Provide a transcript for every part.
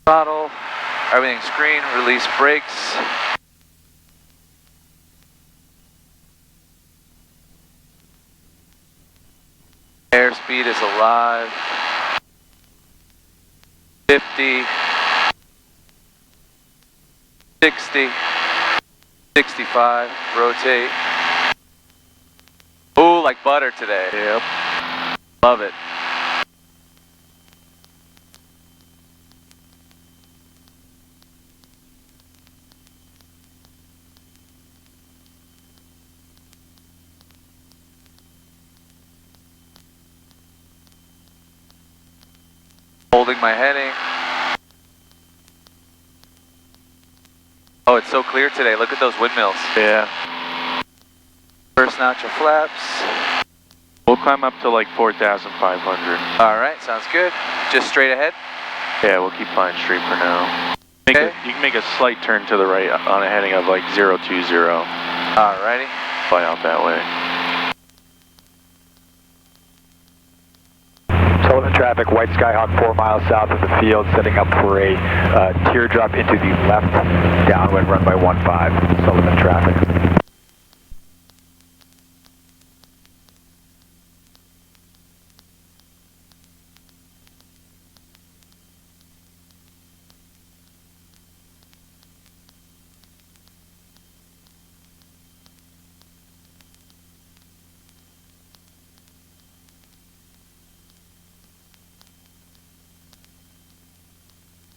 Throttle, everything's green, release brakes. Airspeed is alive. 50, 60, 65, rotate. Ooh, like butter today. Yep. Love it. Holding my heading. Oh, it's so clear today. Look at those windmills. Yeah. First notch of flaps. We'll climb up to like 4,500. All right, sounds good. Just straight ahead? Yeah, we'll keep flying straight for now. Okay. You can make a slight turn to the right on a heading of like 020. Alrighty. Fly out that way. Sullivan traffic, White Skyhawk 4 miles south of the field, setting up for a teardrop into the left downwind runway 15. Sullivan traffic.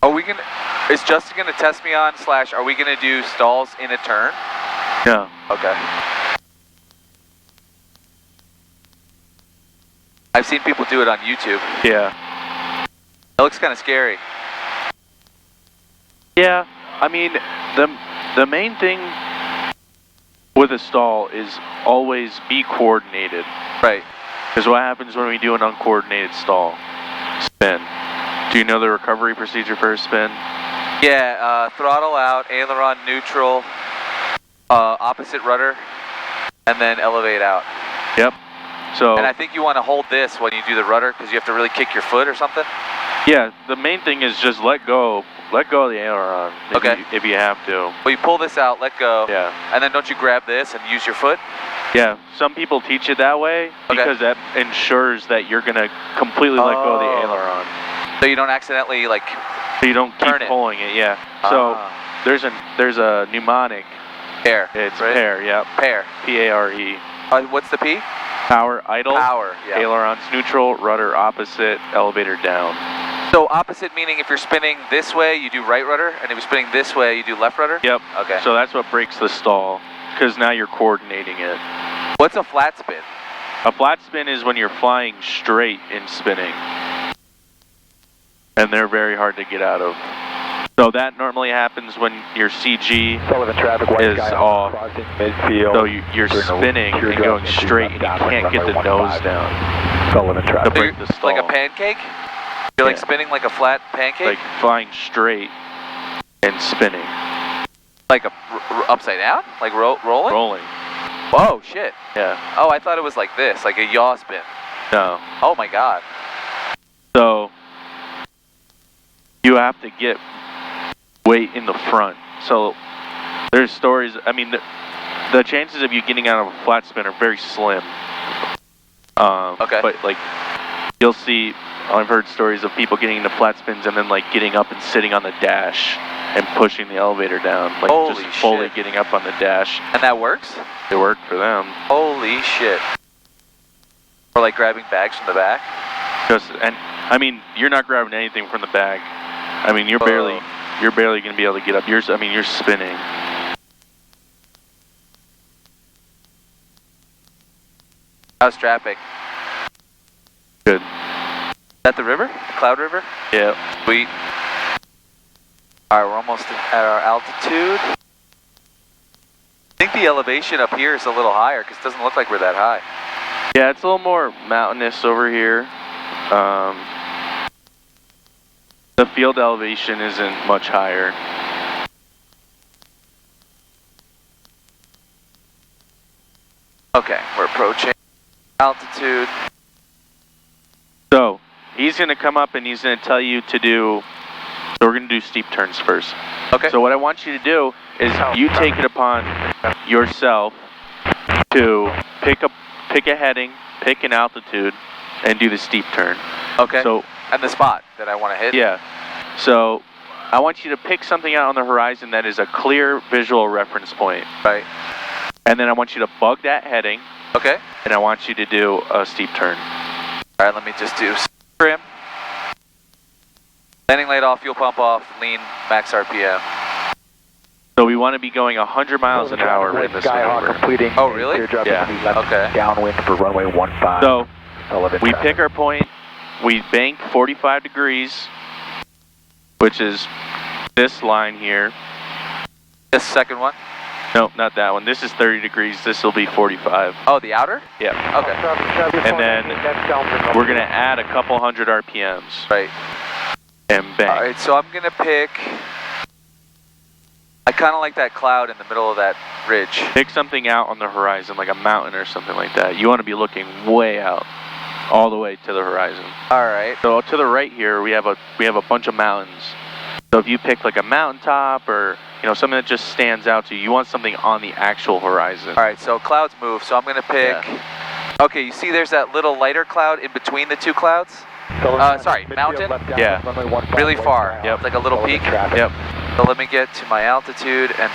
Are we gonna, is Justin gonna test me on / are we gonna do stalls in a turn? No. Okay. I've seen people do it on YouTube. Yeah. It looks kind of scary. Yeah. I mean, the main thing with a stall is always be coordinated. Right. Because what happens when we do an uncoordinated stall? Spin. Do you know the recovery procedure for a spin? Yeah, throttle out, aileron neutral, opposite rudder, and then elevate out. Yep. So. And I think you want to hold this when you do the rudder because you have to really kick your foot or something. Yeah, the main thing is just let go of the aileron. If you have to. Well, you pull this out, let go. Yeah. And then don't you grab this and use your foot? Yeah, some people teach it that way because that ensures that you're gonna completely let go of the aileron. So you don't accidentally like. So you don't keep pulling it. Yeah. So there's a mnemonic. Pair. It's right? pair. Yeah. Pair. P-A-R-E. What's the P? Power idle. Power. Yeah. Ailerons neutral. Rudder opposite. Elevator down. So opposite meaning if you're spinning this way, you do right rudder, and if you're spinning this way, you do left rudder? Yep. Okay. So that's what breaks the stall, because now you're coordinating it. What's a flat spin? A flat spin is when you're flying straight in spinning. And they're very hard to get out of. So that normally happens when your CG Sullivan traffic, White is off. Midfield. So you're spinning and going straight, and you can't get the nose down. Sullivan traffic. To break the stall. Like a pancake? You're like spinning like a flat pancake? Like flying straight and spinning. Like a upside down? Like rolling? Rolling. Whoa, shit. Yeah. Oh, I thought it was like this, like a yaw spin. No. Oh my god. So you have to get weight in the front. So there's stories, I mean, the chances of you getting out of a flat spin are very slim. Okay. But like, you'll see, I've heard stories of people getting into flat spins and then like getting up and sitting on the dash and pushing the elevator down. Like Holy just fully shit. getting up on the dash. And that works? It worked for them. Holy shit. Or like grabbing bags from the back? And I mean, you're not grabbing anything from the back. I mean, you're barely going to be able to get up. You're spinning. How's traffic? Good. Is that the river? The Cloud River? Yeah. Sweet. Alright, we're almost at our altitude. I think the elevation up here is a little higher because it doesn't look like we're that high. Yeah, it's a little more mountainous over here. The field elevation isn't much higher. Okay, we're approaching altitude. So he's going to come up and he's going to tell you to do So we're going to do steep turns first. Okay. So what I want you to do is you take it upon yourself to pick a heading, pick an altitude, and do the steep turn. Okay. So, and the spot that I want to hit? Yeah. So I want you to pick something out on the horizon that is a clear visual reference point. Right. And then I want you to bug that heading. Okay. And I want you to do a steep turn. All right, let me just do trim. Landing light off, fuel pump off, lean, max RPM. So we want to be going 100 miles an hour in this maneuver. Completing oh, really? Yeah. Okay. Downwind for runway 15. So we traffic. pick our point, we bank 45 degrees, which is this line here. This second one? No, not that one. This is 30 degrees. This will be 45. Oh, the outer? Yeah. Okay. And then we're going to add a couple hundred RPMs. Right. And bang. All right, so I'm going to pick... I kind of like that cloud in the middle of that ridge. Pick something out on the horizon, like a mountain or something like that. You want to be looking way out, all the way to the horizon. All right. So to the right here, we have a bunch of mountains. So if you pick like a mountaintop or something that just stands out to you, you want something on the actual horizon. All right, so clouds move. So I'm going to pick. Yeah. Okay, you see, there's that little lighter cloud in between the two clouds. Sorry, mountain. Yeah. Really far. Yep. Like a little peak. Yep. So let me get to my altitude and.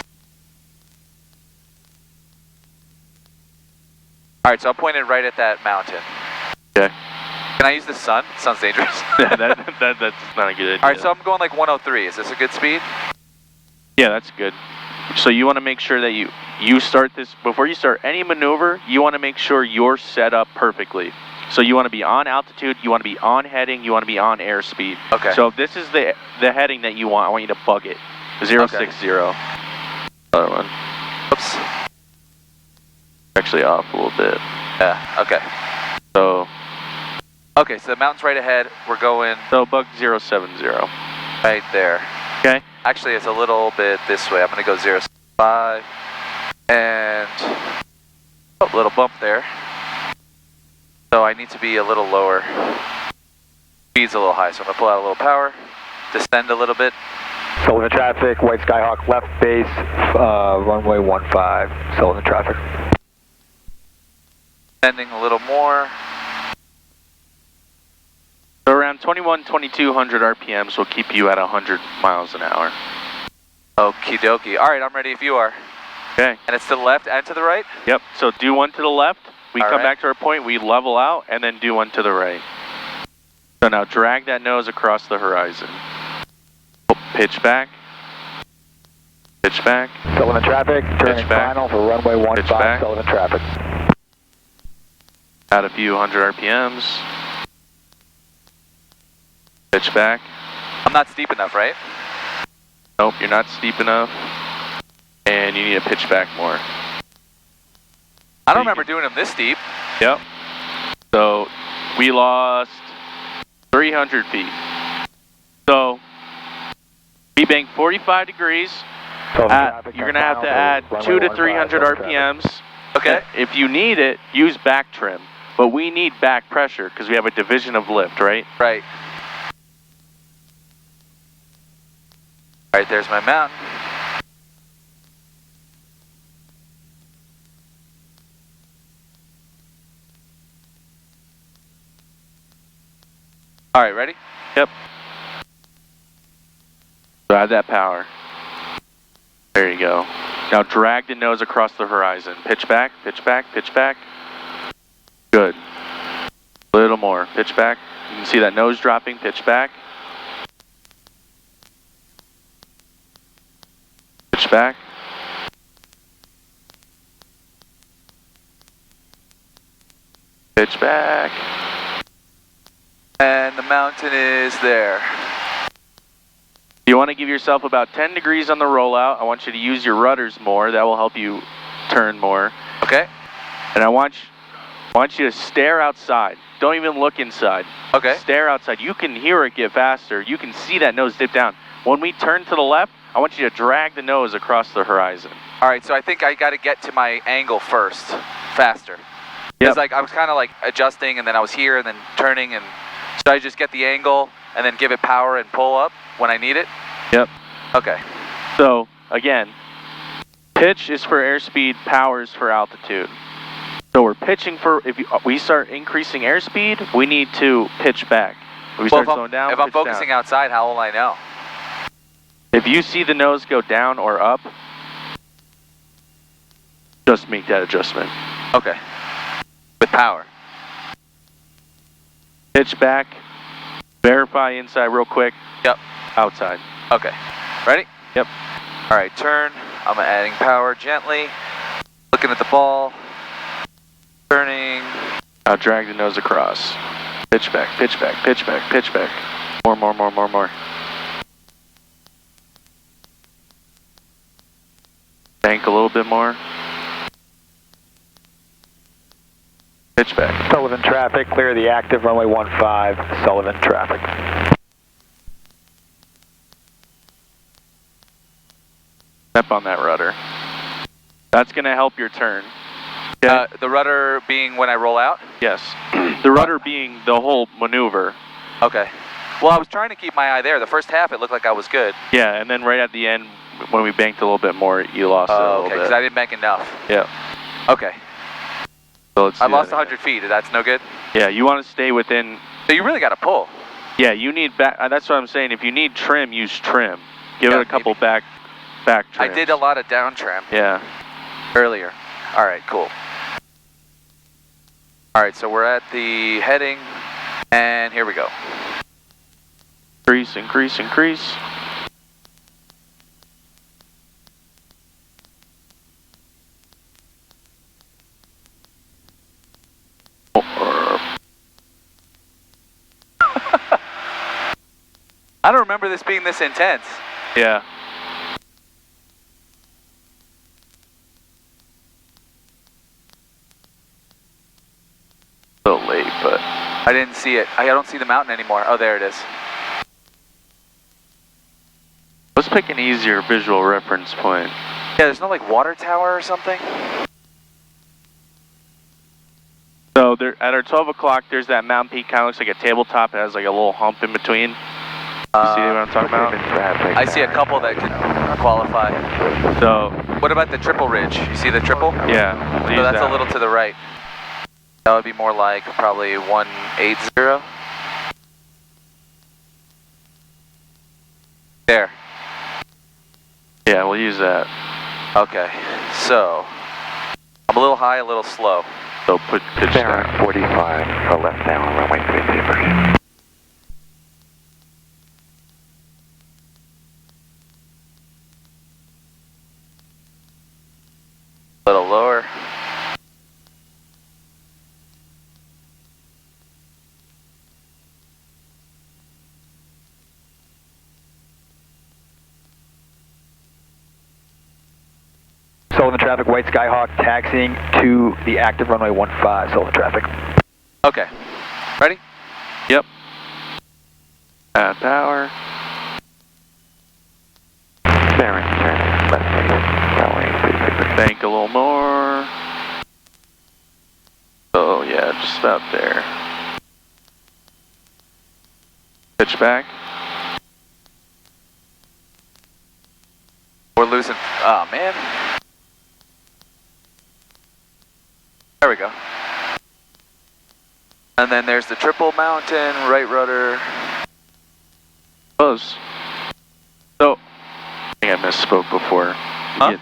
All right, so I'm pointed right at that mountain. Okay. Can I use the sun? It sounds dangerous. Yeah, that's not a good idea. All right, so I'm going like 103. Is this a good speed? Yeah, that's good. So you want to make sure that you start this, before you start any maneuver, you want to make sure you're set up perfectly. So you want to be on altitude, you want to be on heading, you want to be on airspeed. Okay. So if this is the heading that you want, I want you to bug it. 060. Other one. Oops. Actually off a little bit. Yeah, okay. So. Okay, so the mountain's right ahead. We're going. So bug 070. Right there. Okay. Actually, it's a little bit this way. I'm going to go 065. And a little bump there. So I need to be a little lower. Speed's a little high, so I'm going to pull out a little power. Descend a little bit. Sullivan traffic, White Skyhawk left base, runway 15, Sullivan traffic. Descending a little more. So around 2200 RPMs will keep you at 100 miles an hour. Okie dokie. All right, I'm ready if you are. Okay. And it's to the left and to the right? Yep, so do one to the left. We All come right. back to our point, we level out, and then do one to the right. So now drag that nose across the horizon. Pitch back. Pitch back. Sullivan traffic, turning back. final for runway 15, Pitch back. Sullivan traffic. Add a few hundred RPMs. Pitch back. I'm not steep enough, right? Nope, you're not steep enough. And you need to pitch back more. I don't remember doing them this steep. Yep. So we lost 300 feet. So we banked 45 degrees. You're going to have to add 200 to 300 RPMs. Okay. If you need it, use back trim. But we need back pressure because we have a division of lift, right? Right. All right, there's my mountain. All right, ready? Yep. So add that power. There you go. Now drag the nose across the horizon. Pitch back, pitch back, pitch back. Good. A little more. Pitch back. You can see that nose dropping. Pitch back. Pitch back. Pitch back. And the mountain is there. You want to give yourself about 10 degrees on the rollout. I want you to use your rudders more. That will help you turn more. Okay. And I want you to stare outside. Don't even look inside. Okay. Stare outside. You can hear it get faster. You can see that nose dip down. When we turn to the left, I want you to drag the nose across the horizon. All right, so I think I got to get to my angle first, faster. Because Yep. like I was kind of like adjusting, and then I was here, and then turning, and so I just get the angle, and then give it power and pull up when I need it? Yep. Okay. So, again, pitch is for airspeed, power is for altitude. So we're pitching for, if we start increasing airspeed, we need to pitch back. If we start slowing down, if I'm focusing outside, how will I know? If you see the nose go down or up, just make that adjustment. Okay. With power. Pitch back, verify inside real quick. Yep. Outside. Okay. Ready? Yep. All right, turn. I'm adding power gently. Looking at the ball. Turning. Now drag the nose across. Pitch back, pitch back, pitch back, pitch back. More. Bank a little bit more. Pitch back. Sullivan traffic, clear the active runway 15, Sullivan traffic. Step on that rudder. That's going to help your turn. Okay? The rudder being when I roll out? Yes. The rudder being the whole maneuver. Okay. Well, I was trying to keep my eye there. The first half, it looked like I was good. Yeah, and then right at the end, when we banked a little bit more, you lost it a little okay, bit. because I didn't bank enough. Yeah. Okay. So I lost 100 feet. That's no good? Yeah, you want to stay within... So you really got to pull. Yeah, you need back... That's what I'm saying. If you need trim, use trim. Give it a couple back trims. I did a lot of down trim. Yeah. Earlier. All right, cool. All right, so we're at the heading, and here we go. Increase. I don't remember this being this intense. Yeah. So late, but I didn't see it. I don't see the mountain anymore. Oh, there it is. let's pick an easier visual reference point. Yeah, there's no like water tower or something? So there, at our 12 o'clock, there's that mountain peak, kind of looks like a tabletop. It has like a little hump in between. You see what I'm talking about? I see a couple that can qualify. So, what about the triple ridge? You see the triple? Yeah. So that's a little to the right. That would be more like probably 180. There. Yeah, we'll use that. Okay. So I'm a little high, a little slow. So put pitch down. 45, left down, runway 50. A little lower. Sullivan traffic, White Skyhawk taxiing to the active runway 15, Sullivan traffic. Okay. Ready? Yep. Add power. Bearing, turn left runway 50. Bank a little more. Oh yeah, just about there. Pitch back. We're losing. Oh man. There we go. And then there's the triple mountain, right rudder. Close. So, I think I misspoke before. Huh?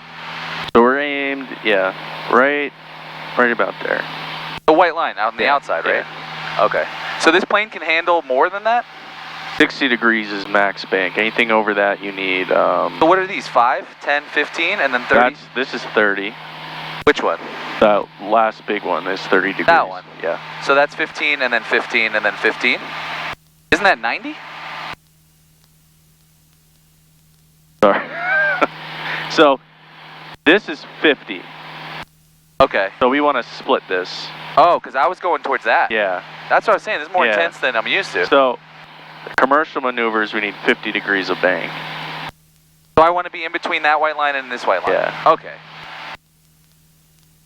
So we're aimed, yeah, right about there. The white line out on the outside, right? Yeah. Okay. So this plane can handle more than that? 60 degrees is max bank. Anything over that you need. So what are these? 5, 10, 15, and then 30? This is 30. Which one? That last big one is 30 degrees. That one? Yeah. So that's 15, and then 15, and then 15? Isn't that 90? Sorry. So, this is 50. Okay. So we want to split this. Oh, because I was going towards that. Yeah. That's what I was saying. This is more Yeah. intense than I'm used to. So, commercial maneuvers, we need 50 degrees of bank. So I want to be in between that white line and this white line? Yeah. Okay.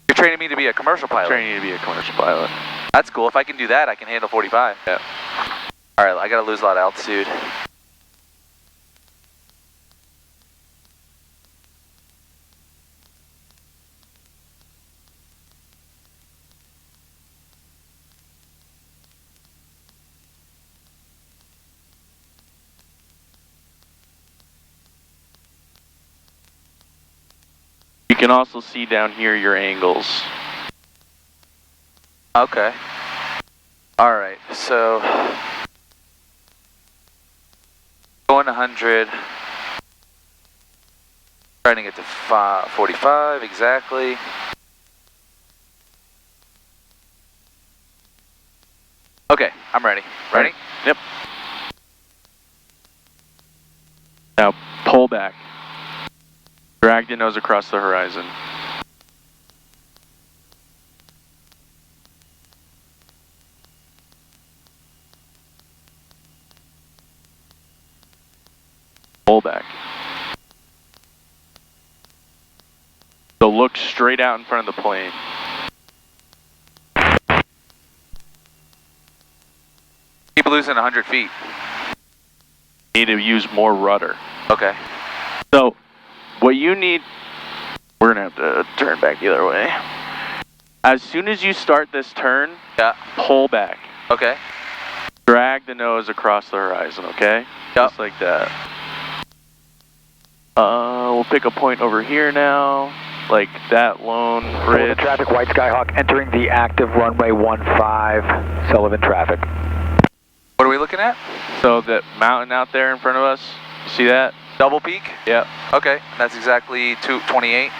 You're training me to be a commercial pilot? Training you to be a commercial pilot. That's cool. If I can do that, I can handle 45. Yeah. All right, I gotta lose a lot of altitude. You can also see down here your angles. Okay. All right, so going 100, trying to get to 45 exactly. Okay, I'm ready. Ready? Yep. Now pull back. Drag the nose across the horizon. Pull back. So look straight out in front of the plane. Keep losing 100 feet. Need to use more rudder. Okay. So what you need, we're gonna have to turn back the other way. As soon as you start this turn, Yeah. pull back. Okay. Drag the nose across the horizon, okay? Yep. Just like that. We'll pick a point over here now, like that lone Sullivan ridge. traffic, White Skyhawk entering the active runway 15, Sullivan traffic. What are we looking at? So that mountain out there in front of us, you see that? Double peak? Yep. Okay, that's exactly 228.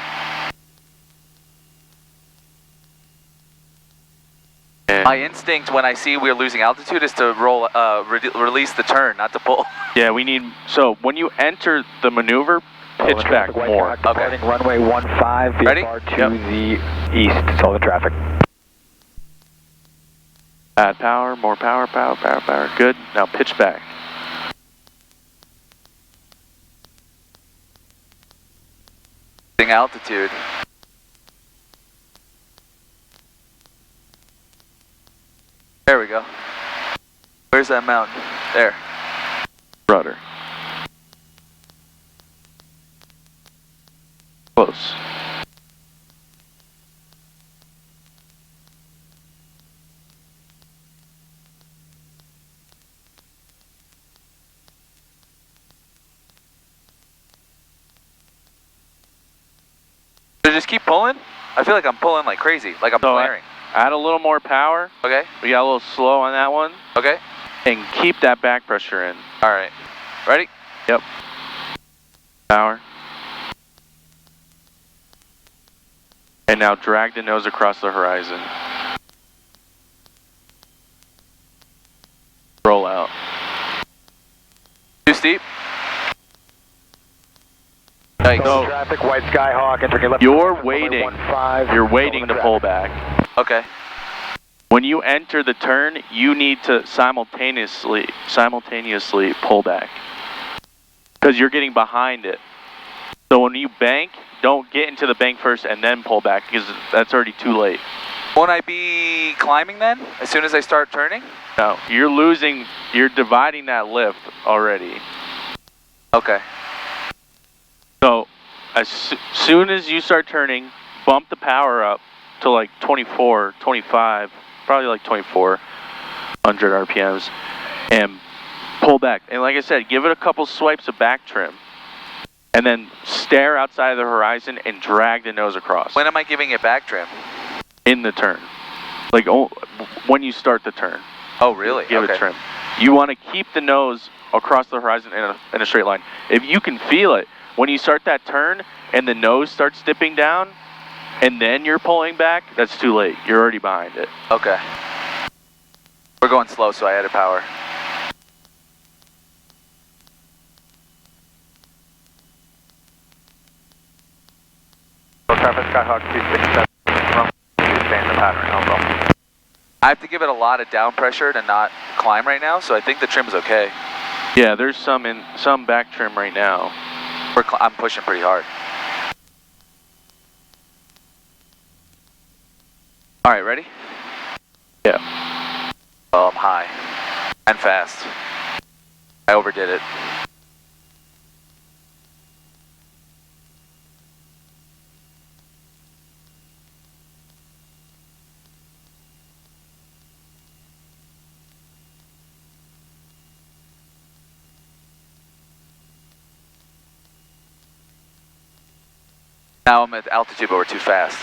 And My instinct when I see we're losing altitude is to roll, release the turn, not to pull. yeah, we need, so when you enter the maneuver, pitch Sullivan back traffic, White more. Skyhawk departing runway 15, Ready? VFR to the east, Sullivan traffic. Add power, more power, power, power, power. Good. Now pitch back. Altitude. There we go. Where's that mountain? There. Rudder. Close. So just keep pulling? I feel like I'm pulling like crazy, like I'm flaring. Add a little more power. Okay, We got a little slow on that one. okay. And keep that back pressure in. All right. Ready? Yep. Power. And now drag the nose across the horizon. Roll out. Too steep? Yikes. No. Traffic, White Skyhawk entering left. You're runway waiting. 15, You're waiting to Sullivan pull traffic. back. Okay. When you enter the turn, you need to simultaneously pull back. Because you're getting behind it. So when you bank, don't get into the bank first and then pull back, because that's already too late. Won't I be climbing then, as soon as I start turning? No, you're dividing that lift already. Okay. So as soon as you start turning, bump the power up to like 24, 25, probably like 2400 RPMs, and pull back. And like I said, give it a couple swipes of back trim, and then stare outside of the horizon and drag the nose across. When am I giving it back trim? In the turn. Like when you start the turn. Oh, really? Give Okay. it trim. You want to keep the nose across the horizon in a straight line. If you can feel it, when you start that turn and the nose starts dipping down, and then you're pulling back, that's too late. You're already behind it. Okay. We're going slow, so I added power. Traffic, Skyhawk 267, stay in the pattern, over. I have to give it a lot of down pressure to not climb right now, so I think the trim's okay. Yeah, there's some back trim right now. I'm pushing pretty hard. All right, ready? Yeah. Well, I'm high. And fast. I overdid it. Now I'm at altitude, but we're too fast.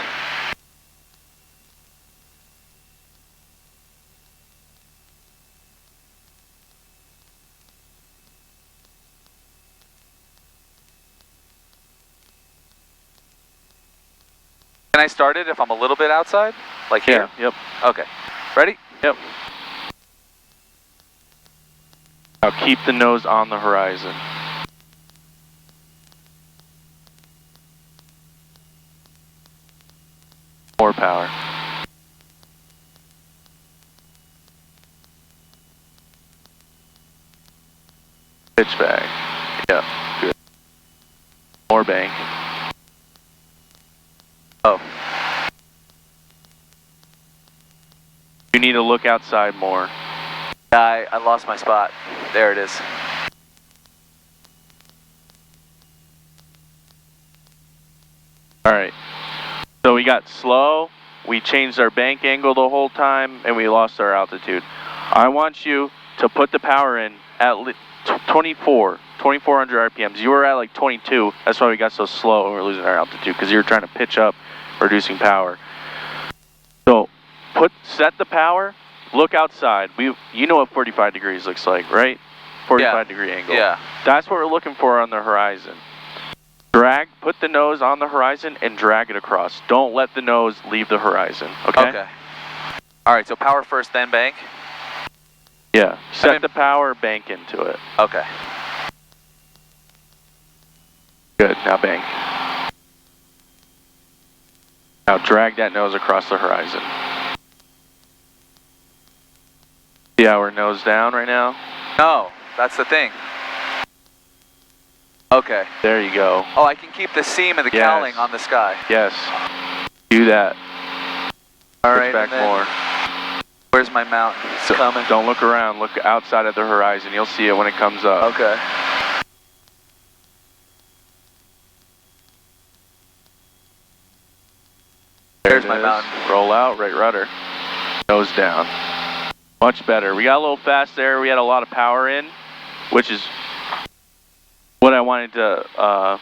Can I start it if I'm a little bit outside? Like here? Yeah, yep. Okay. Ready? Yep. Now keep the nose on the horizon. More power. Pitch back. Yeah, good. More bank. Oh. You need to look outside more. I lost my spot. There it is. Alright. So we got slow, we changed our bank angle the whole time, and we lost our altitude. I want you to put the power in at 2400 RPMs. You were at like 22. That's why we got so slow and we're losing our altitude, because you were trying to pitch up, reducing power. So set the power, look outside. You know what 45 degrees looks like, right? 45 degree angle. Yeah. That's what we're looking for on the horizon. Put the nose on the horizon and drag it across. Don't let the nose leave the horizon, okay? Okay. All right, so power first, then bank? Yeah, set the power, bank into it. Okay. Good, now bank. Now drag that nose across the horizon. See how we're nose down right now? No, that's the thing. Okay. There you go. Oh, I can keep the seam of the cowling on the sky. Yes. Do that. All Push right, back more. Where's my mountain? It's coming. Don't look around. Look outside of the horizon. You'll see it when it comes up. Okay. There's my mountain. Roll out, right rudder. Nose down. Much better. We got a little fast there. We had a lot of power in, which is what I wanted to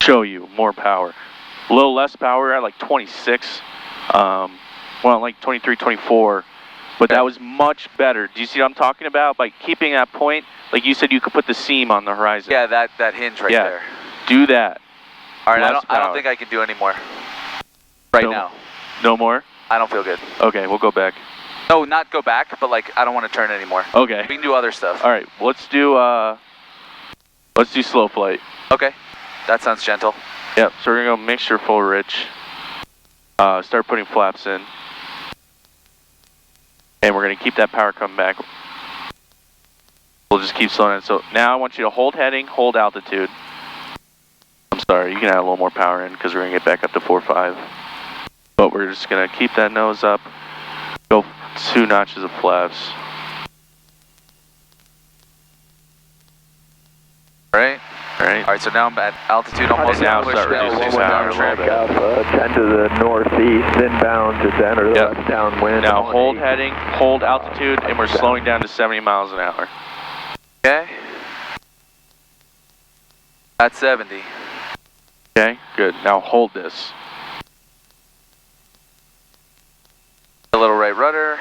show you. More power. A little less power at like 26. Well, like 23, 24. But that was much better. Do you see what I'm talking about? By keeping that point, like you said, you could put the seam on the horizon. Yeah, that hinge right there. Do that. All right, I don't think I can do any more. Now. No more? I don't feel good. Okay, we'll go back. No, not go back, but like I don't want to turn anymore. Okay. We can do other stuff. All right, let's do slow flight. Okay, that sounds gentle. Yep. So we're gonna go mixture full rich. Start putting flaps in, and we're gonna keep that power coming back. We'll just keep slowing it. So now I want you to hold heading, hold altitude. I'm sorry, you can add a little more power in because we're gonna get back up to 4.5. But we're just gonna keep that nose up. Go 2 notches of flaps. Right? Right. All right, so now I'm at altitude almost. Now start reducing power a little bit. 10 to the northeast, inbound to center, left downwind. Now hold heading, hold altitude, and we're slowing down to 70 miles an hour. Okay. At 70. Okay, good. Now hold this. A little right rudder.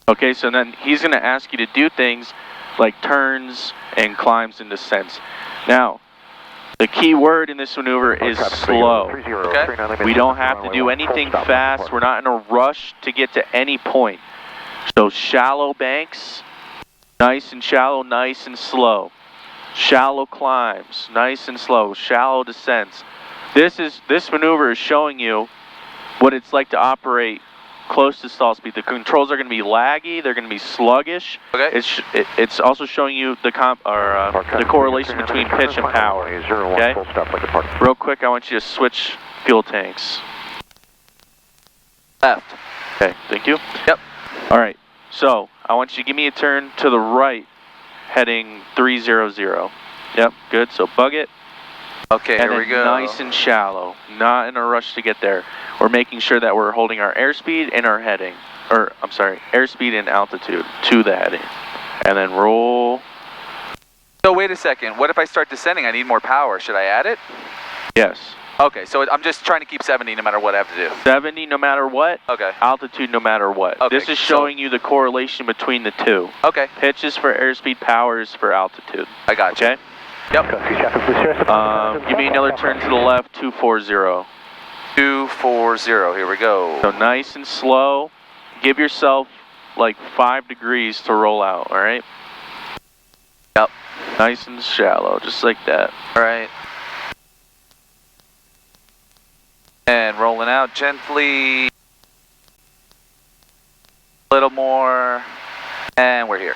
Okay, so then he's going to ask you to do things like turns and climbs and descents. Now, the key word in this maneuver is slow. Okay. We don't have to do anything fast. We're not in a rush to get to any point. So shallow banks, nice and shallow, nice and slow. Shallow climbs, nice and slow. Shallow descents. This maneuver is showing you what it's like to operate close to stall speed. The controls are going to be laggy. They're going to be sluggish. Okay. It's also showing you the the correlation between pitch and power. Okay. Real quick, I want you to switch fuel tanks. Left. Okay. Thank you. Yep. All right. So I want you to give me a turn to the right, heading 300. Yep. Good. So bug it. Okay, And here we go. Nice and shallow, not in a rush to get there. We're making sure that we're holding our airspeed and our heading, or I'm sorry, airspeed and altitude to the heading. And then roll. So wait a second, what if I start descending? I need more power, should I add it? Yes. Okay, so I'm just trying to keep 70 no matter what I have to do. 70 no matter what, Okay. altitude no matter what. Okay, This is showing you the correlation between the two. Okay, Pitch is for airspeed, power is for altitude. I got you. Okay? Yep. Give me another turn to the left, 240. 240, here we go. So nice and slow. Give yourself like 5 degrees to roll out, all right? Yep. Nice and shallow, just like that. All right. And rolling out gently. A little more. And we're here.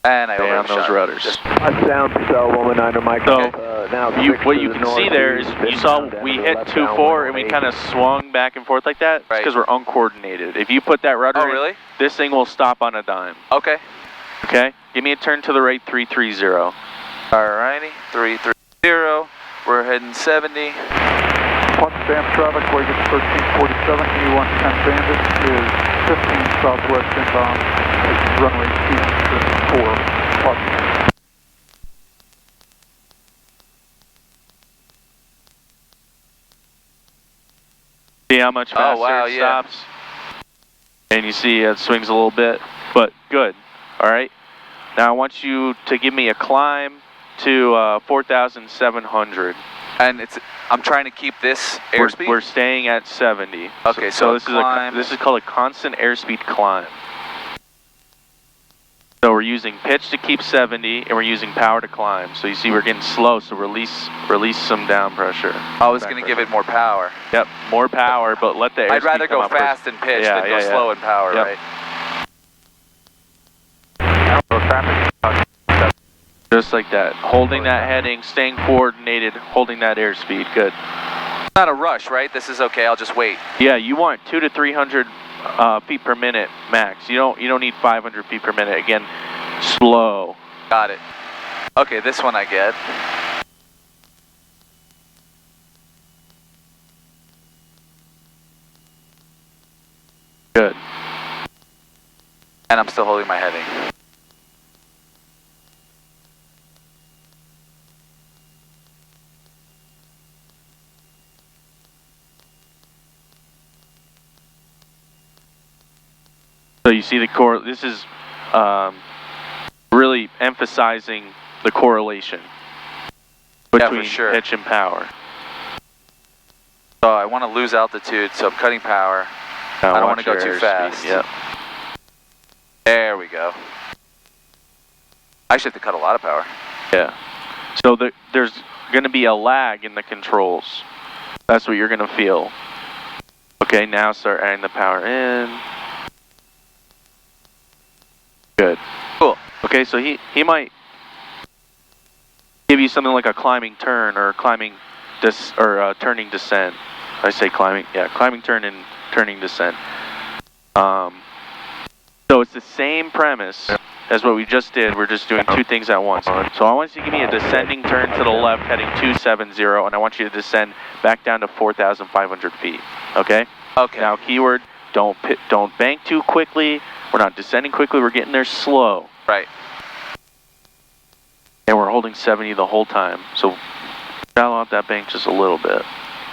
And I on those rudders. Down so 119 Mike. So now what you can see there is you saw we hit 2-4 and we kind of swung back and forth like that. Right. It's because we're uncoordinated. If you put that rudder in, really? this thing will stop on a dime. Okay. Okay? Give me a turn to the right, 330. Alrighty, 330. We're heading 70. Potsdam traffic, Vegas 1347, E110 Bandit is 15 southwest inbound, runway 24, Potsdam. See how much faster it stops? And you see it swings a little bit, but good. All right. Now I want you to give me a climb to 4,700. And I'm trying to keep this airspeed? We're staying at 70. Okay, so this climb. is called a constant airspeed climb. So we're using pitch to keep 70, and we're using power to climb. So you see we're getting slow, so release some down pressure. I was going to give it more power. Yep, more power, but let the airspeed I'd rather come go up fast first. in pitch than go slow in power, Yep. right? Just like that. Holding that heading, staying coordinated, holding that airspeed. Good. Not a rush, right? This is okay. I'll just wait. Yeah, you want 200 to 300 feet per minute max. You don't need 500 feet per minute. Again, slow. Got it. Okay, this one I get. Good. And I'm still holding my heading. So you see the core. This is really emphasizing the correlation between sure. pitch and power. So I want to lose altitude, so I'm cutting power. Now I don't want to go watch your too airspeed. fast. Yep. There we go. I should have to cut a lot of power. Yeah. So there's going to be a lag in the controls. That's what you're going to feel. Okay, now start adding the power in. Good. Cool. Okay, so he might give you something like a climbing turn or climbing turning descent. I say climbing, yeah, climbing turn and turning descent. So it's the same premise as what we just did. We're just doing two things at once. So I want you to give me a descending turn to the left heading 270, and I want you to descend back down to 4,500 feet. Okay? Okay. Now keyword, don't bank too quickly. We're not descending quickly, we're getting there slow. Right. And we're holding 70 the whole time. So shallow out that bank just a little bit.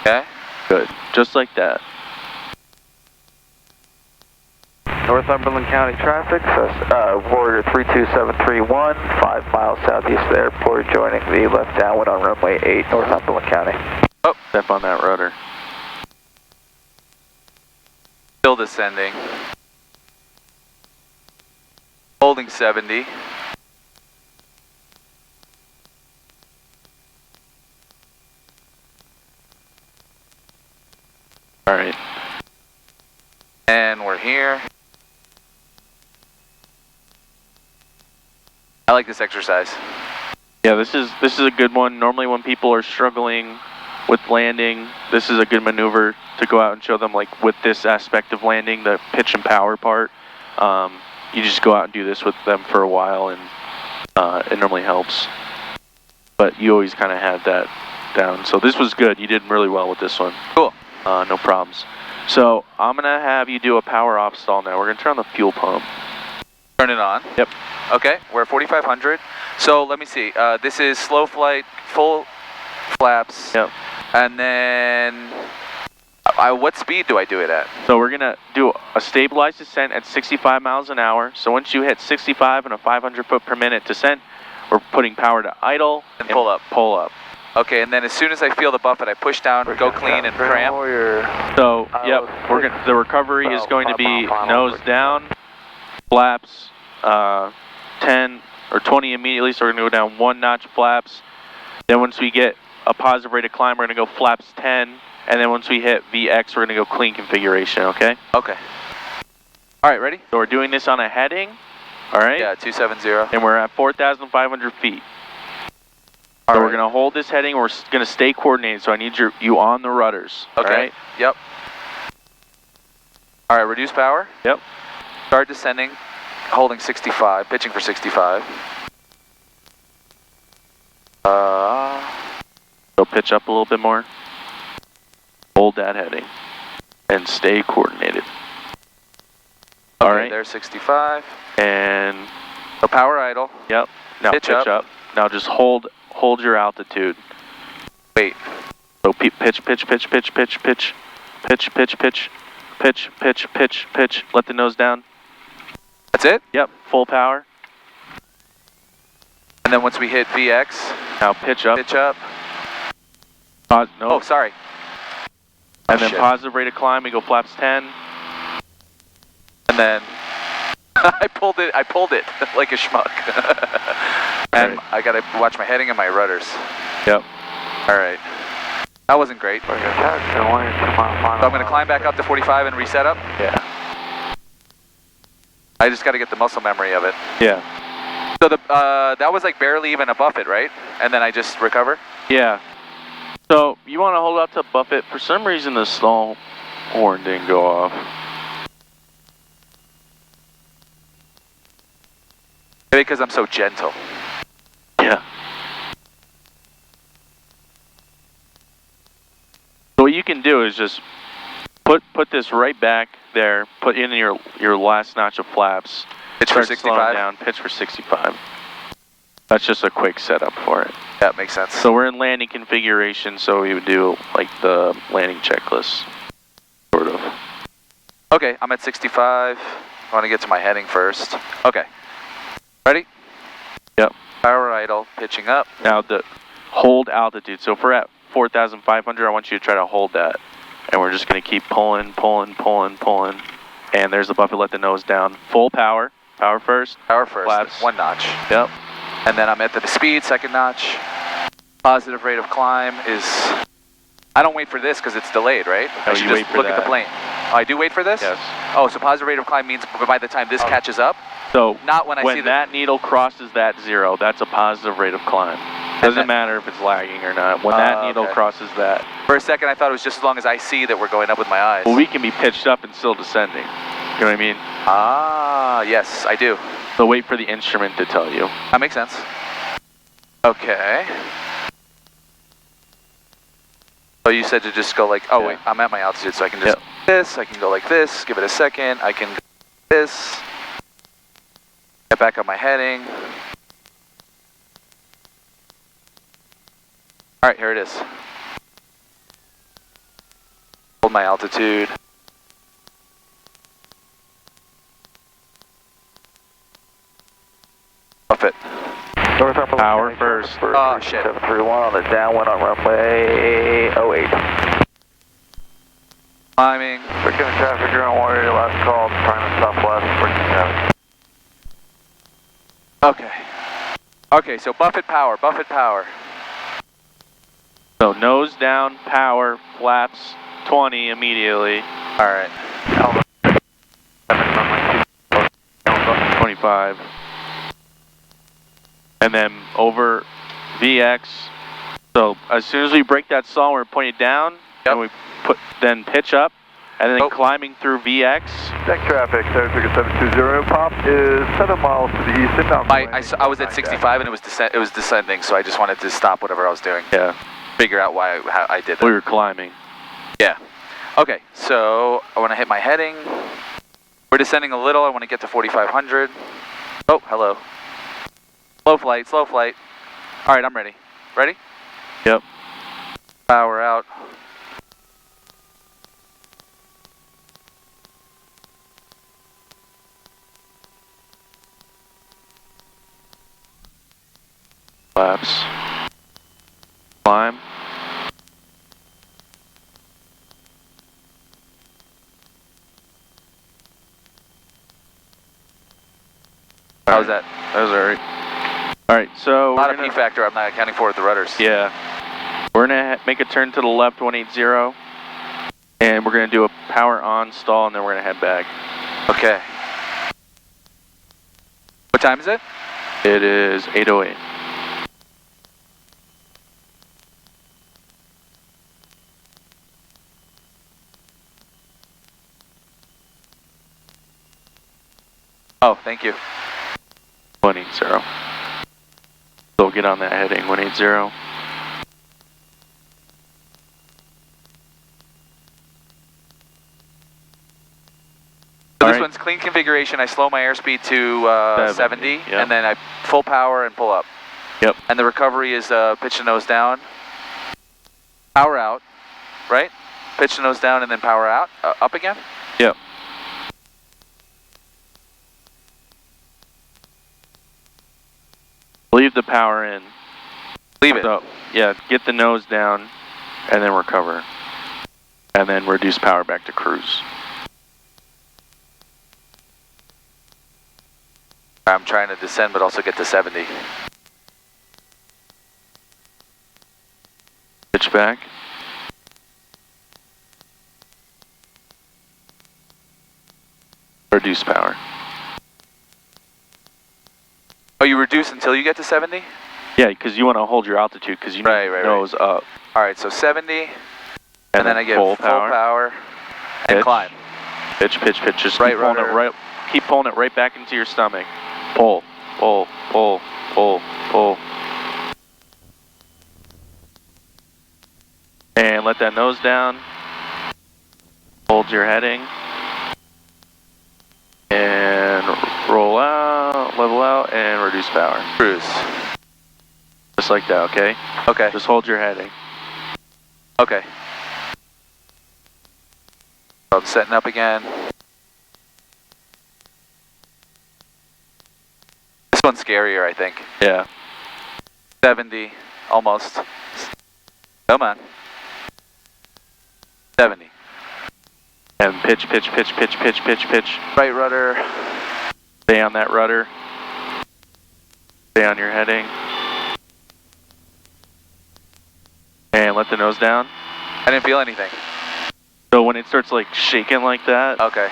Okay. Good. Just like that. Northumberland County traffic, Warrior 32731, 5 miles southeast of the airport, joining the left downwind on runway 8, Northumberland County. Oh, step on that rudder. Still descending. Holding 70. All right. And we're here. I like this exercise. Yeah, this is a good one. Normally when people are struggling with landing, this is a good maneuver to go out and show them, like with this aspect of landing, the pitch and power part. You just go out and do this with them for a while, and it normally helps. But you always kind of had that down. So this was good. You did really well with this one. Cool. No problems. So I'm going to have you do a power off stall now. We're going to turn on the fuel pump. Turn it on. Yep. Okay, we're at 4,500. So let me see. This is slow flight, full flaps. Yep. And then, what speed do I do it at? So we're going to do a stabilized descent at 65 miles an hour. So once you hit 65 and a 500 foot per minute descent, we're putting power to idle and pull up. Pull up. Okay, and then as soon as I feel the buffet, I push down, go clean, and cramp. So, yep, the recovery is going to be nose down, flaps, 10 or 20 immediately, so we're going to go down 1 notch flaps. Then once we get a positive rate of climb, we're going to go flaps 10, and then once we hit VX, we're going to go clean configuration, okay? Okay. All right, ready? So we're doing this on a heading, all right? Yeah, 270. And we're at 4,500 feet. So we're going to hold this heading, we're going to stay coordinated, so I need you on the rudders, okay. all right? Yep. All right, reduce power. Yep. Start descending, holding 65, pitching for 65. So pitch up a little bit more. Hold that heading. And stay coordinated. Okay, all right. There's 65. And so power idle. Yep. Now pitch up. Now just hold your altitude. Wait. So pitch, pitch, pitch, pitch, pitch, pitch, pitch, pitch, pitch, pitch, pitch, pitch. Let the nose down. That's it? Yep. Full power. And then once we hit VX. Now pitch up. Pitch up. No. Oh, sorry. And then positive rate of climb, we go flaps 10. And then I pulled it like a schmuck. And I gotta watch my heading and my rudders. Yep. All right. That wasn't great. So I'm gonna climb back up to 45 and reset up? Yeah. I just gotta get the muscle memory of it. Yeah. So that was like barely even a buffet, right? And then I just recover? Yeah. So you want to hold up to buffet. For some reason the stall horn didn't go off. Maybe because I'm so gentle. Yeah. So what you can do is just put this right back there, put in your last notch of flaps. Pitch for 65? Down, pitch for 65. That's just a quick setup for it. That makes sense. So we're in landing configuration, so we would do like the landing checklist, sort of. Okay, I'm at 65. I want to get to my heading first. Okay. Ready? Yep. Power idle, pitching up. Now the hold altitude. So if we're at 4,500, I want you to try to hold that. And we're just going to keep pulling, pulling, pulling, pulling. And there's the buffet, let the nose down. Full power. Power first. Power first. Flaps. 1 notch. Yep. And then I'm at the speed, 2nd notch. Positive rate of climb is... I don't wait for this because it's delayed, right? No, I should you just wait for look at that. the plane. Oh, I do wait for this? Yes. Oh, so positive rate of climb means by the time this catches up? So not when I see that needle crosses that 0, that's a positive rate of climb. Doesn't matter if it's lagging or not. When that needle crosses that. For a second, I thought it was just as long as I see that we're going up with my eyes. Well, we can be pitched up and still descending. You know what I mean? Ah, yes, I do. So wait for the instrument to tell you. That makes sense. Okay. So you said to just go like, oh wait, I'm at my altitude, so I can just this, I can go like this, give it a second, I can go like this, get back on my heading. All right, here it is. Hold my altitude. Buffet. Power first. Oh, shit. 731 on the downwind on runway 08. Climbing. Freaking traffic, you're on Warrior, last call, trying to southwest, freaking traffic. Okay. Okay, so buffet power, buffet power. So nose down, power, flaps, 20 immediately. All right. 25. And then over VX. So as soon as we break that stall, we're pointed down, and we then pitch up, and then climbing through VX. Deck traffic, Tower Ticket 720, pop is 7 miles to the east. Inbound I was at 65 and it was descending, so I just wanted to stop whatever I was doing. Yeah. Figure out how I did that. We were climbing. Yeah. Okay, so I want to hit my heading. We're descending a little. I want to get to 4,500. Oh, hello. Slow flight, slow flight. All right, I'm ready. Ready? Yep. Power out. Flaps. Climb. How's that? That was alright. Alright, so a lot of P-factor I'm not accounting for with the rudders. Yeah. We're going to make a turn to the left, 180, and we're going to do a power on stall, and then we're going to head back. Okay. What time is it? It is 8:08. Oh, thank you. 180. So get on that heading, 180. So this one's clean configuration. I slow my airspeed to 70, yep. And then I full power and pull up. Yep. And the recovery is pitch the nose down, power out, right? Pitch the nose down and then power out, up again? Yep. Leave the power in. Leave it. So, yeah, get the nose down and then recover. And then reduce power back to cruise. I'm trying to descend but also get to 70. Pitch back. Reduce power. Oh, you reduce until you get to 70? Yeah, because you want to hold your altitude because you need nose up. All right, so 70, and then I get full power and pitch, climb. Pitch, pitch, pitch. Just Right keep pulling rudder. keep pulling it right back into your stomach. Pull, pull, pull, pull, pull. And let that nose down. Hold your heading. And roll out, level out, and reduce power. Cruise. Just like that, okay? Okay. Just hold your heading. Okay. I'm setting up again. This one's scarier, I think. Yeah. 70, almost. Come on. 70. And pitch, pitch, pitch, pitch, pitch, pitch, pitch. Right rudder. Stay on that rudder. Stay on your heading. And let the nose down. I didn't feel anything. So when it starts like shaking like that. Okay.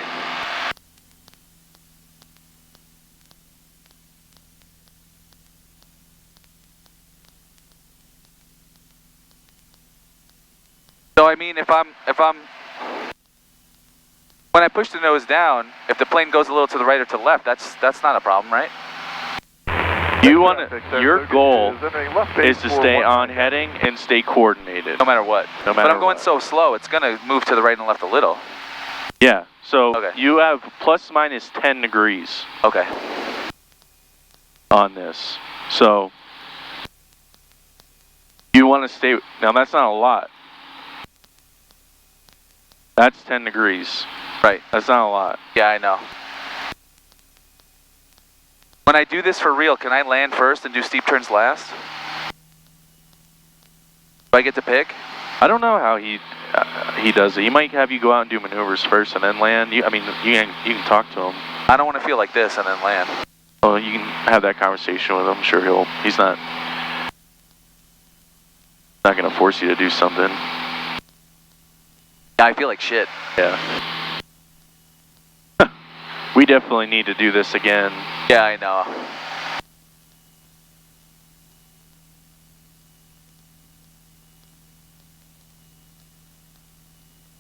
So I mean, if I'm when I push the nose down, if the plane goes a little to the right or to the left, that's not a problem, right? You want to, your goal is to stay on heading and stay coordinated. No matter what. No matter but I'm going what. so slow, it's going to move to the right and left a little. Yeah, so Okay. you have plus minus 10 degrees Okay. on this. So you want to stay, now that's not a lot. That's 10 degrees. Right. That's not a lot. Yeah, I know. When I do this for real, can I land first and do steep turns last? Do I get to pick? I don't know how he does it. He might have you go out and do maneuvers first and then land. I mean, you can talk to him. I don't want to feel like this and then land. Well, you can have that conversation with him. I'm sure he's not going to force you to do something. Yeah, I feel like shit. Yeah. We definitely need to do this again. Yeah, I know.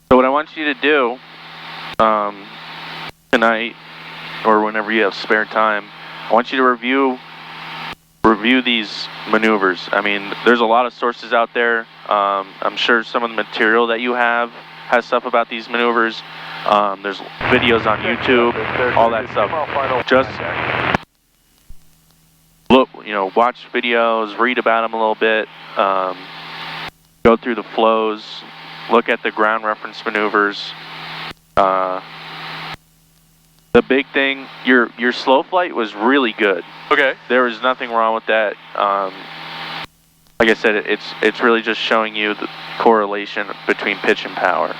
So what I want you to do tonight, or whenever you have spare time, I want you to review these maneuvers. I mean, there's a lot of sources out there. I'm sure some of the material that you have has stuff about these maneuvers. There's videos on YouTube, all that stuff. Just look, watch videos, read about them a little bit, go through the flows, look at the ground reference maneuvers. The big thing, your slow flight was really good. Okay. There was nothing wrong with that. Like I said, it's really just showing you the correlation between pitch and power,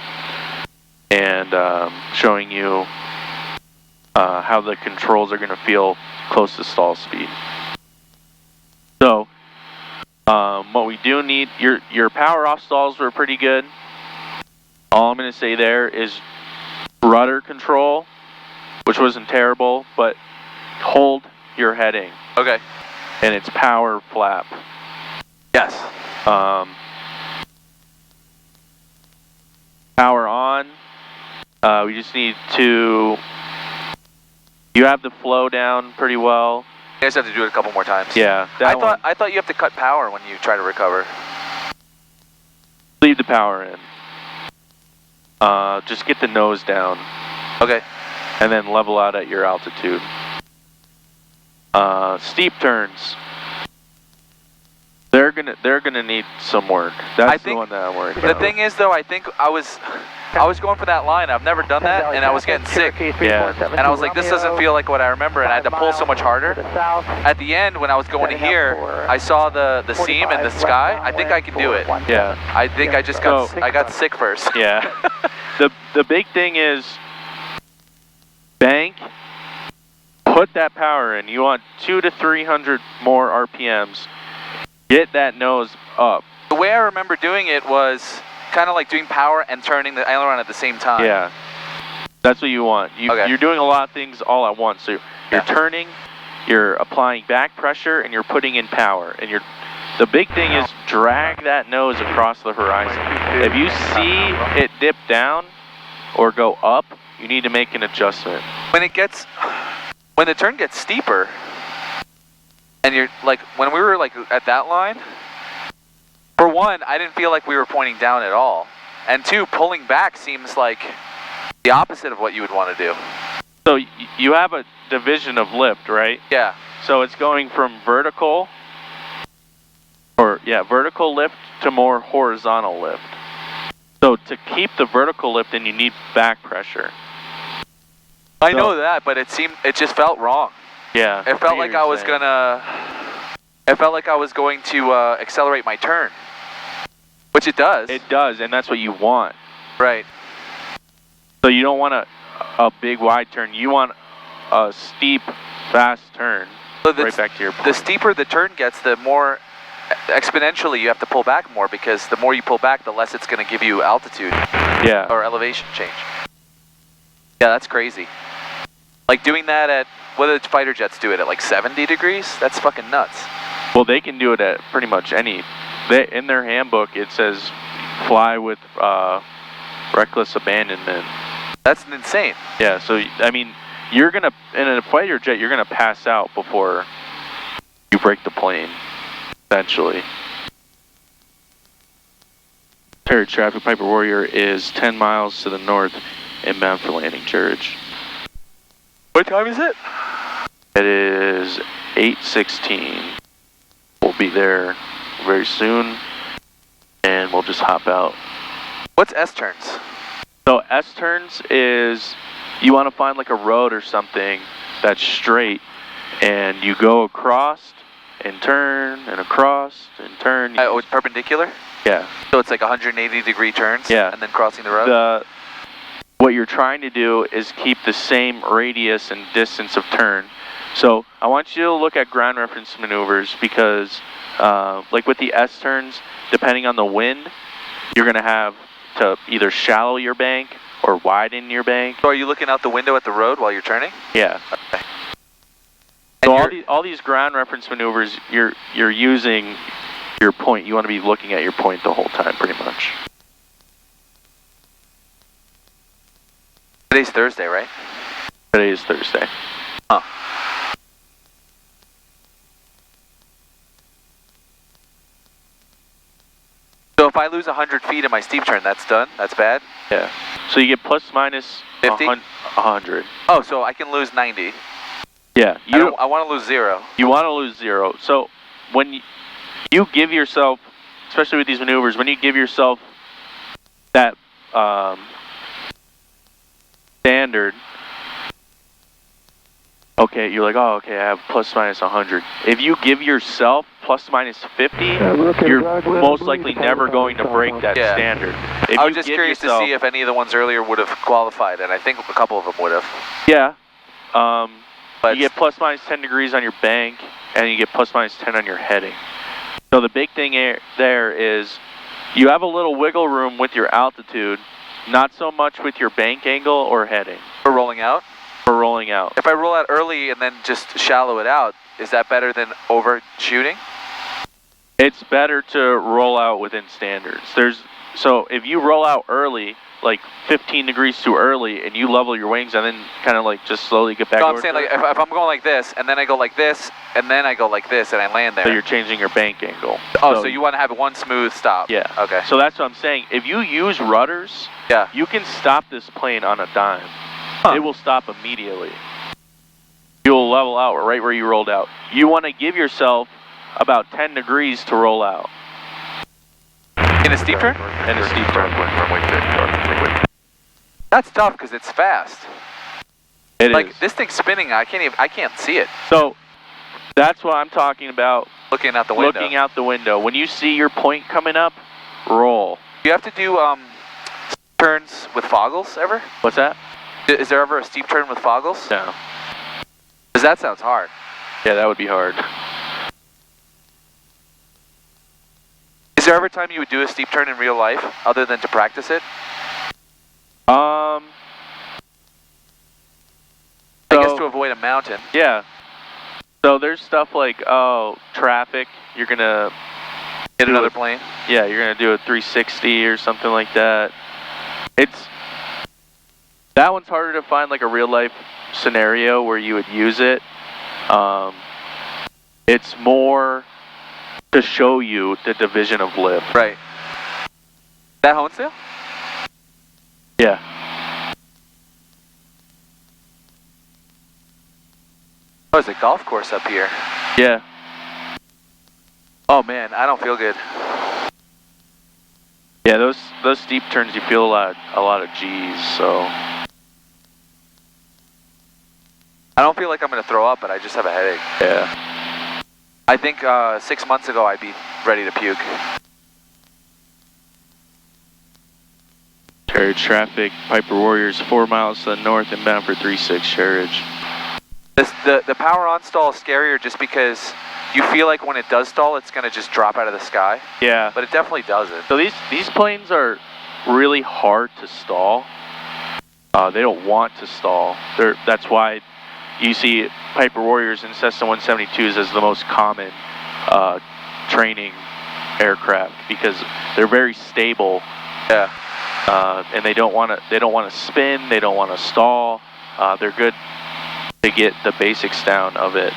and showing you how the controls are going to feel close to stall speed. So, what we do need, your power off stalls were pretty good. All I'm going to say there is rudder control, which wasn't terrible, but hold your heading. Okay. And it's power flap. Yes. Power on. We just need to. You have the flow down pretty well. You guys have to do it a couple more times. Yeah. I thought you have to cut power when you try to recover. Leave the power in. Just get the nose down. Okay. And then level out at your altitude. Steep turns. They're gonna need some work. That's the one that I'm worried about. The thing is, though, I think I was going for that line. I've never done that, and I was getting sick. Yeah. And I was like, this doesn't feel like what I remember, and I had to pull so much harder. At the end, when I was going to here, I saw the seam in the sky. I think I can do it. Yeah. I think I just got sick first. Yeah. The big thing is bank. Put that power in. You want 200 to 300 more RPMs. Get that nose up. The way I remember doing it was kind of like doing power and turning the aileron at the same time. Yeah, that's what you want. You're doing a lot of things all at once. So you're turning, you're applying back pressure, and you're putting in power. And the big thing is drag that nose across the horizon. If you see it dip down or go up, you need to make an adjustment. When the turn gets steeper, and you're like, when we were like at that line, for one, I didn't feel like we were pointing down at all. And two, pulling back seems like the opposite of what you would want to do. So you have a division of lift, right? Yeah. So it's going from vertical lift to more horizontal lift. So to keep the vertical lift in, you need back pressure. I know that, but it just felt wrong. Yeah. It felt like I was going to accelerate my turn, which it does. It does, and that's what you want. Right. So you don't want a big wide turn. You want a steep, fast turn. So right back to your point. The steeper the turn gets, the more exponentially you have to pull back more, because the more you pull back, the less it's going to give you altitude. Yeah. Or elevation change. Yeah, that's crazy. Like doing that at, whether it's fighter jets do it at like 70 degrees, that's fucking nuts. Well, they can do it at pretty much any. In their handbook, it says fly with reckless abandonment. That's insane. Yeah, so, I mean, you're going to, in a fighter jet, you're going to pass out before you break the plane, essentially. Untitled Chapter, Piper Warrior is 10 miles to the north, inbound for landing, Church. What time is it? It is 8:16. We'll be there very soon, and we'll just hop out. What's S-turns? So S-turns is, you want to find like a road or something that's straight, and you go across and turn and across and turn. Oh, it's perpendicular? Yeah. So it's like 180 degree turns? Yeah. And then crossing the road? What you're trying to do is keep the same radius and distance of turn. So I want you to look at ground reference maneuvers, because like with the S-turns, depending on the wind, you're going to have to either shallow your bank or widen your bank. So are you looking out the window at the road while you're turning? Yeah. Okay. So And all these ground reference maneuvers, you're using your point. You want to be looking at your point the whole time, pretty much. today's Thursday, right? Today is Thursday. Huh. So if I lose 100 feet in my steep turn, that's done? That's bad? Yeah. So you get plus minus 50? 100. Oh, so I can lose 90. Yeah. I want to lose 0. You want to lose 0. So when you give yourself, especially with these maneuvers, when you give yourself that standard, okay, you're like, oh, okay, I have plus minus 100. If you give yourself plus minus 50, you're most likely never going to break that standard. If I was you just give curious yourself, to see if any of the ones earlier would have qualified, and I think a couple of them would have. yeah, But you get plus minus 10 degrees on your bank, and you get plus minus 10 on your heading. So the big thing there is you have a little wiggle room with your altitude, not so much with your bank angle or heading. for rolling out. For rolling out. If I roll out early and then just shallow it out, is that better than overshooting? It's better to roll out within standards. So if you roll out early, like 15 degrees too early, and you level your wings and then kind of like just slowly get back No, over I'm saying to like it, if I'm going like this, and then I go like this, and then I go like this, and I land there. so you're changing your bank angle. Oh, so you want to have one smooth stop? Yeah. Okay. So that's what I'm saying. If you use rudders, Yeah. you can stop this plane on a dime. Huh. It will stop immediately. You'll level out right where you rolled out. You want to give yourself about 10 degrees to roll out. In a steep turn? In a steep turn. That's tough because it's fast. It Like is. this thing's spinning. I can't see it. So that's what I'm talking about. Looking out the window. Looking out the window. When you see your point coming up, roll. You have to do turns with foggles ever? What's that? Is there ever a steep turn with foggles? No. Because that sounds hard. Yeah, that would be hard. Is there ever time you would do a steep turn in real life other than to practice it? I guess to avoid a mountain. Yeah. So there's stuff like, traffic. You're gonna Hit another plane. Yeah, you're gonna do a 360 or something like that. That one's harder to find like a real life scenario where you would use it. It's more to show you the division of lift. Right. That Honesdale? Yeah. Oh, there's a golf course up here. Yeah. Oh man, I don't feel good. Yeah, those steep turns you feel a lot of G's, so. I don't feel like I'm gonna throw up, but I just have a headache. Yeah. I think 6 months ago I'd be ready to puke. Carriage traffic, Piper Warriors 4 miles to the north inbound for 36 Carriage. The power on stall is scarier just because you feel like when it does stall, it's gonna just drop out of the sky. Yeah. But it definitely doesn't. So these planes are really hard to stall. They don't want to stall. That's why you see Piper Warriors and Cessna 172s as the most common training aircraft because they're very stable. Yeah. And they don't want to spin. They don't want to stall. They're good to get the basics down of it.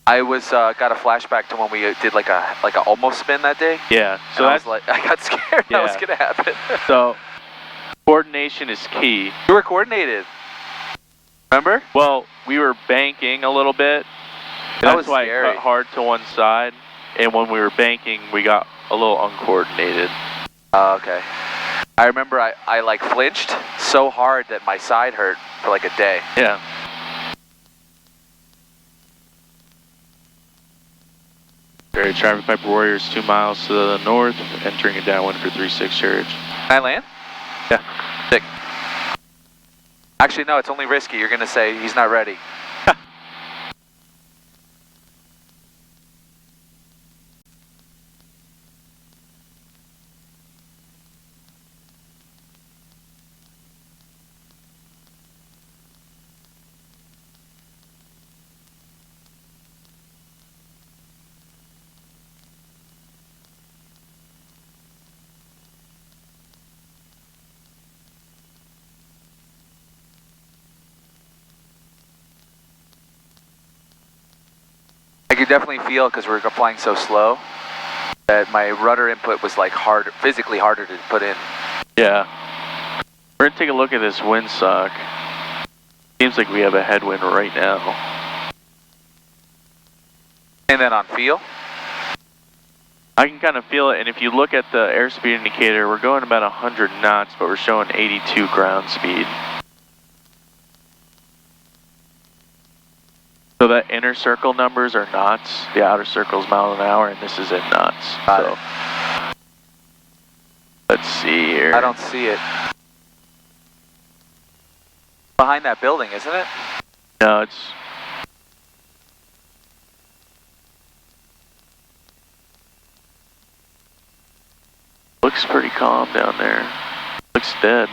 I was got a flashback to when we did like a almost spin that day. Yeah. So I that's was like, I got scared that was gonna happen. So coordination is key. You were coordinated. Remember? Well, we were banking a little bit. That was That's why scary. it cut hard to one side. And when we were banking, we got a little uncoordinated. Okay. I remember I like flinched so hard that my side hurt for like a day. Yeah. Carriage traffic Piper Warriors 2 miles to the north, entering a downwind for 36 Carriage. Can I land? Yeah. Sick. Actually, no, it's only risky. You're gonna say he's not ready. could definitely feel, because we're flying so slow, that my rudder input was like physically harder to put in. Yeah. We're gonna take a look at this windsock. Seems like we have a headwind right now. And then on feel? I can kind of feel it, and if you look at the airspeed indicator, we're going about 100 knots, but we're showing 82 ground speed. So that inner circle numbers are knots, the outer circle is miles an hour, and this is in knots. So let's see here. I don't see it. Behind that building, isn't it? No, it's... Looks pretty calm down there. Looks dead.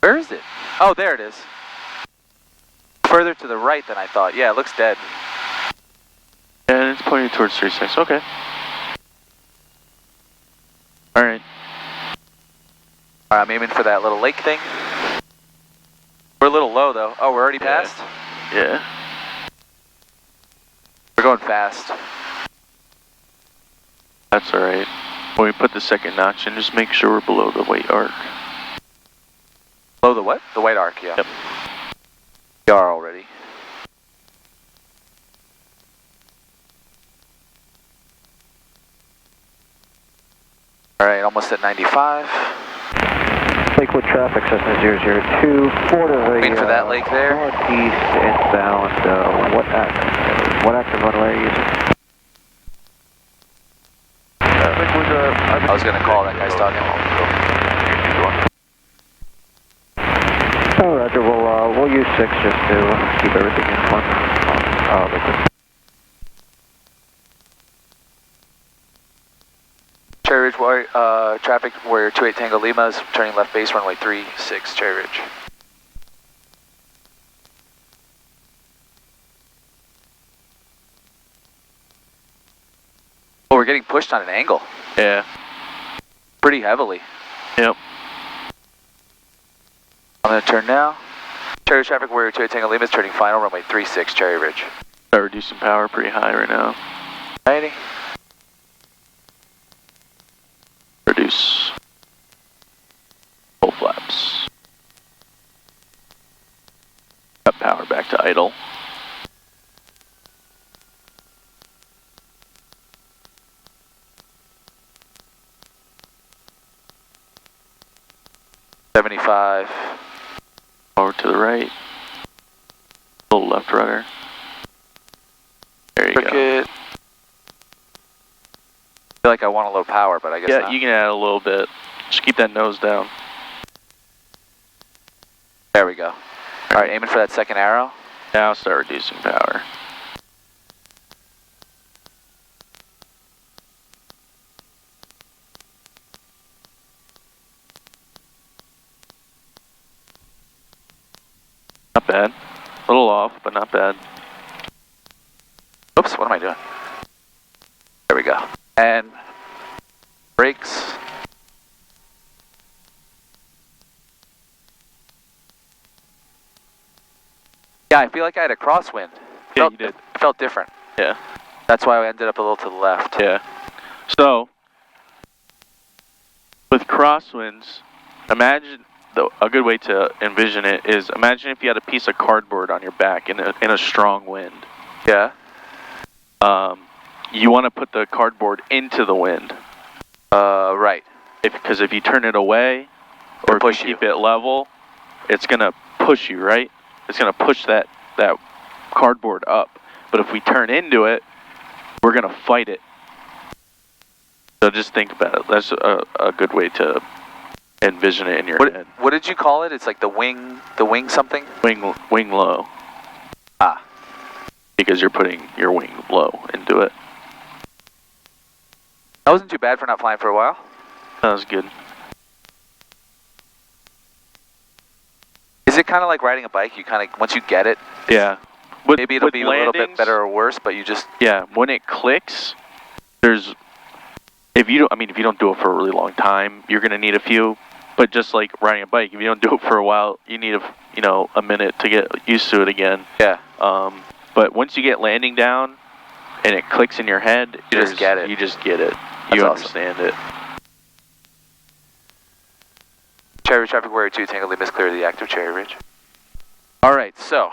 Where is it? Oh, there it is. Further to the right than I thought. Yeah, it looks dead. And it's pointing towards 36. Okay. Alright. I'm aiming for that little lake thing. We're a little low though. Oh, we're already past? Yeah. We're going fast. That's alright. When we put the second notch in, just make sure we're below the white arc. Below the what? The white arc, yeah. Yep. We are already. Alright, almost at 95. Lakewood traffic, Cessna 002, for the Waiting for that lake there. northeast inbound, what active runway are you using? I was going to call, that guy's talking. Oh, Roger, we'll use 6 just to keep everything in front. Liquid. Cherry Ridge, traffic, Warrior 28 Tango Lima is turning left base, runway 36, Cherry Ridge. Oh, we're getting pushed on an angle. Yeah. Pretty heavily. Yep. I'm going to turn now. Cherry Ridge traffic, Warrior 28 Tango Lima is turning final, runway 36, Cherry Ridge. Start reducing power pretty high right now. Righty. Reduce. Full flaps. Cut power back to idle. $75. Over to the right. Little left rudder. There you go. Cricket. I feel like I want a low power, but I guess Yeah, not. you can add a little bit. Just keep that nose down. There we go. Alright, aiming for that second arrow. Now start reducing power. Not bad. A little off, but not bad. Oops, what am I doing? There we go. And brakes. Yeah, I feel like I had a crosswind. Yeah, you did. It felt different. Yeah. That's why I ended up a little to the left. Yeah. So, with crosswinds, imagine, a good way to envision it is, imagine if you had a piece of cardboard on your back in a strong wind. Yeah. You want to put the cardboard into the wind. Right. Because if you turn it away, or if you keep it level, it's going to push you, right? It's going to push that cardboard up. But if we turn into it, we're going to fight it. So just think about it. That's a good way to envision it in your head. What did you call it? It's like the wing something? Wing low. Ah. Because you're putting your wing low into it. That wasn't too bad for not flying for a while. That was good. Is it kind of like riding a bike? You kind of, once you get it, Yeah. maybe it'll be a little bit better or worse, but you just... Yeah, when it clicks, if you don't do it for a really long time, you're going to need a few, but just like riding a bike, if you don't do it for a while, you need a minute to get used to it again. Yeah. But once you get landing down, and it clicks in your head, You just get it. You just get it. That's You awesome. understand it. Cherry Ridge traffic, Warrior 2, Tango Lee, miss clear of the active Cherry Ridge. All right, so